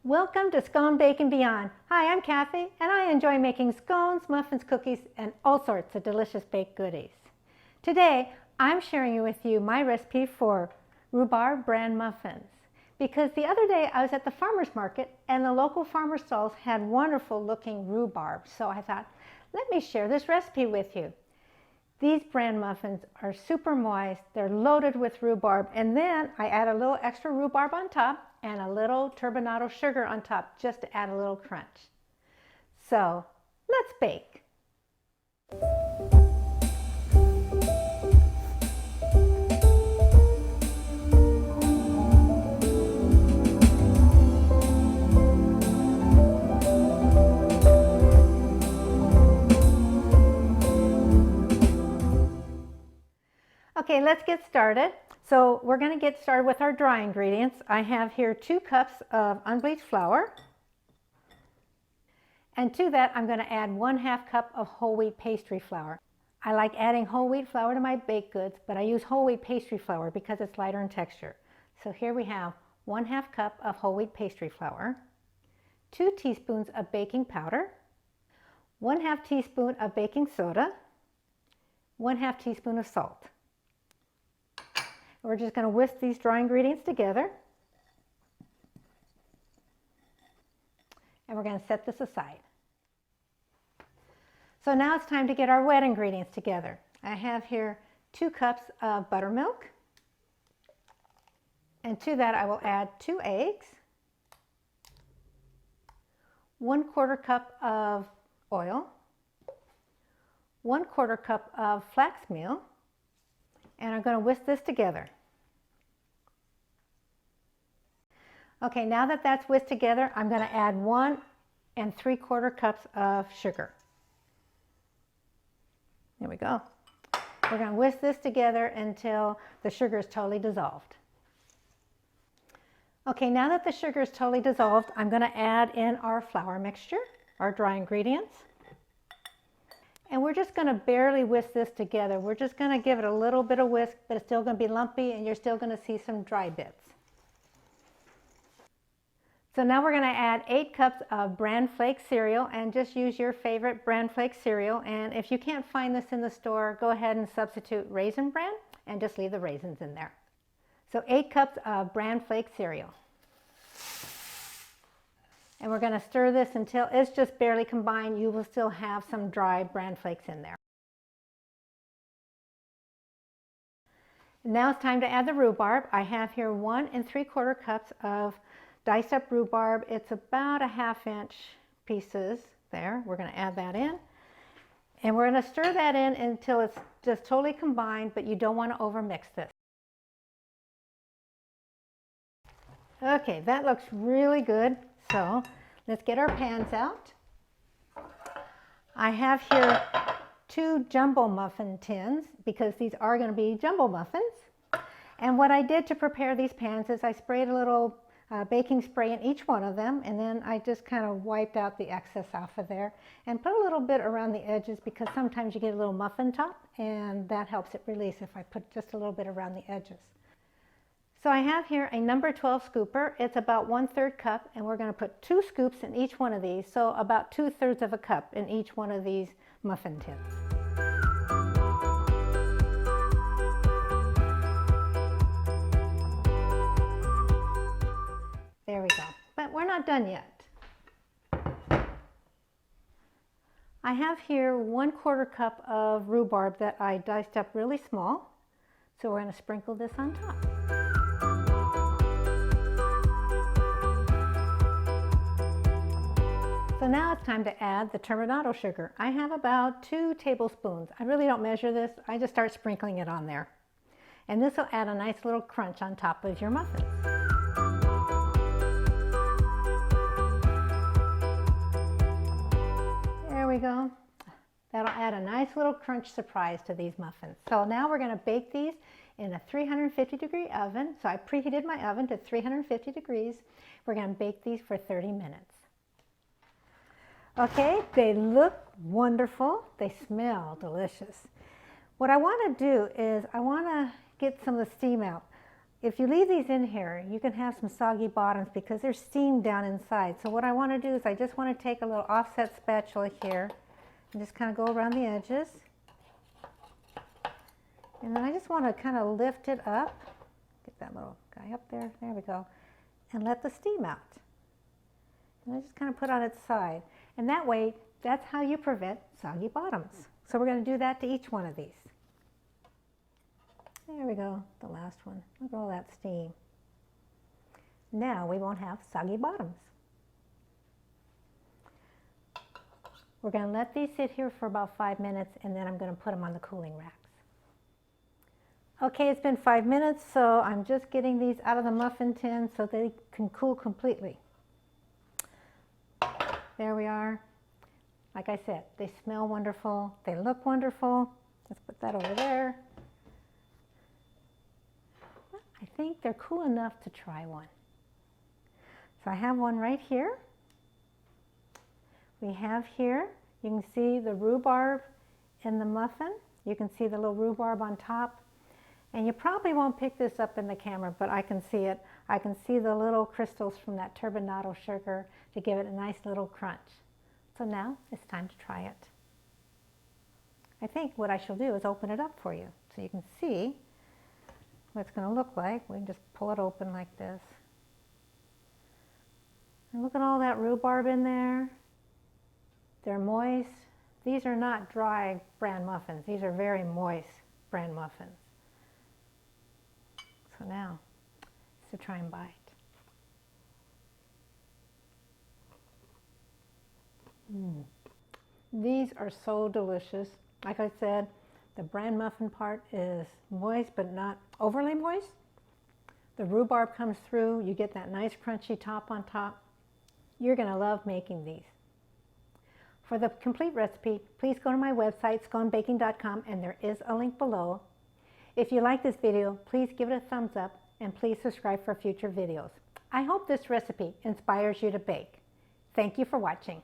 Welcome to Scone, Bake, and Beyond. Hi, I'm Kathy, and I enjoy making scones, muffins, cookies, and all sorts of delicious baked goodies. Today, I'm sharing with you my recipe for Rhubarb Bran Muffins. Because the other day I was at the farmer's market, and the local farmer stalls had wonderful looking rhubarb. So I thought, let me share this recipe with you. These bran muffins are super moist, they're loaded with rhubarb, and then I add a little extra rhubarb on top and a little turbinado sugar on top just to add a little crunch. So let's bake. Okay, let's get started. So we're going to get started with our dry ingredients. I have here 2 cups of unbleached flour. And to that, I'm going to add 1/2 cup of whole wheat pastry flour. I like adding whole wheat flour to my baked goods, but I use whole wheat pastry flour because it's lighter in texture. So here we have 1/2 cup of whole wheat pastry flour, 2 teaspoons of baking powder, 1/2 teaspoon of baking soda, 1/2 teaspoon of salt. We're just going to whisk these dry ingredients together. And we're going to set this aside. So now it's time to get our wet ingredients together. I have here 2 cups of buttermilk. And to that I will add 2 eggs, 1/4 cup of oil, 1/4 cup of flax meal, and I'm going to whisk this together. Okay, now that that's whisked together, I'm going to add 1 3/4 cups of sugar. There we go. We're going to whisk this together until the sugar is totally dissolved. Okay, now that the sugar is totally dissolved, I'm going to add in our flour mixture, our dry ingredients. And we're just going to barely whisk this together. We're just going to give it a little bit of whisk, but it's still going to be lumpy and you're still going to see some dry bits. So now we're going to add 8 cups of bran flake cereal, and just use your favorite bran flake cereal. And if you can't find this in the store, go ahead and substitute raisin bran and just leave the raisins in there. So 8 cups of bran flake cereal. And we're going to stir this until it's just barely combined. You will still have some dry bran flakes in there. Now it's time to add the rhubarb. I have here 1 3/4 cups of diced up rhubarb. It's about a 1/2 inch pieces there. We're going to add that in. And we're going to stir that in until it's just totally combined, but you don't want to overmix this. Okay, that looks really good. So let's get our pans out. I have here 2 jumbo muffin tins because these are going to be jumbo muffins. And what I did to prepare these pans is I sprayed a little baking spray in each one of them, and then I just kind of wiped out the excess off of there and put a little bit around the edges because sometimes you get a little muffin top and that helps it release if I put just a little bit around the edges. So I have here a number 12 scooper. It's about 1/3 cup, and we're going to put 2 scoops in each one of these, so about 2/3 of a cup in each one of these muffin tins. There we go. But we're not done yet. I have here 1/4 cup of rhubarb that I diced up really small, so we're going to sprinkle this on top. So now it's time to add the turbinado sugar. I have about 2 tablespoons. I really don't measure this. I just start sprinkling it on there. And this will add a nice little crunch on top of your muffins. There we go. That'll add a nice little crunch surprise to these muffins. So now we're going to bake these in a 350-degree oven. So I preheated my oven to 350 degrees. We're going to bake these for 30 minutes. Okay, they look wonderful. They smell delicious. What I want to do is I want to get some of the steam out. if you leave these in here, you can have some soggy bottoms because there's steam down inside. So what I want to do is I just want to take a little offset spatula here and just kind of go around the edges. And then I just want to kind of lift it up. Get that little guy up there. There we go. And let the steam out. And I just kind of put on its side. And that way, that's how you prevent soggy bottoms. So we're going to do that to each one of these. There we go, the last one. Look at all that steam. Now we won't have soggy bottoms. We're going to let these sit here for about 5 minutes, and then I'm going to put them on the cooling racks. Okay, it's been 5 minutes, so I'm just getting these out of the muffin tin so they can cool completely. There we are. Like I said, they smell wonderful. They look wonderful. Let's put that over there. I think they're cool enough to try one. So I have one right here. We have here, you can see the rhubarb in the muffin. You can see the little rhubarb on top. And you probably won't pick this up in the camera, but I can see it. I can see the little crystals from that turbinado sugar to give it a nice little crunch. So now it's time to try it. I think what I shall do is open it up for you so you can see what it's going to look like. We can just pull it open like this. And look at all that rhubarb in there. They're moist. These are not dry bran muffins. These are very moist bran muffins. So now, to try and bite. These are so delicious. Like I said, the bran muffin part is moist, but not overly moist. The rhubarb comes through. You get that nice crunchy top on top. You're going to love making these. For the complete recipe, please go to my website, sconebaking.com, and there is a link below. If you like this video, please give it a thumbs up and please subscribe for future videos. I hope this recipe inspires you to bake. Thank you for watching.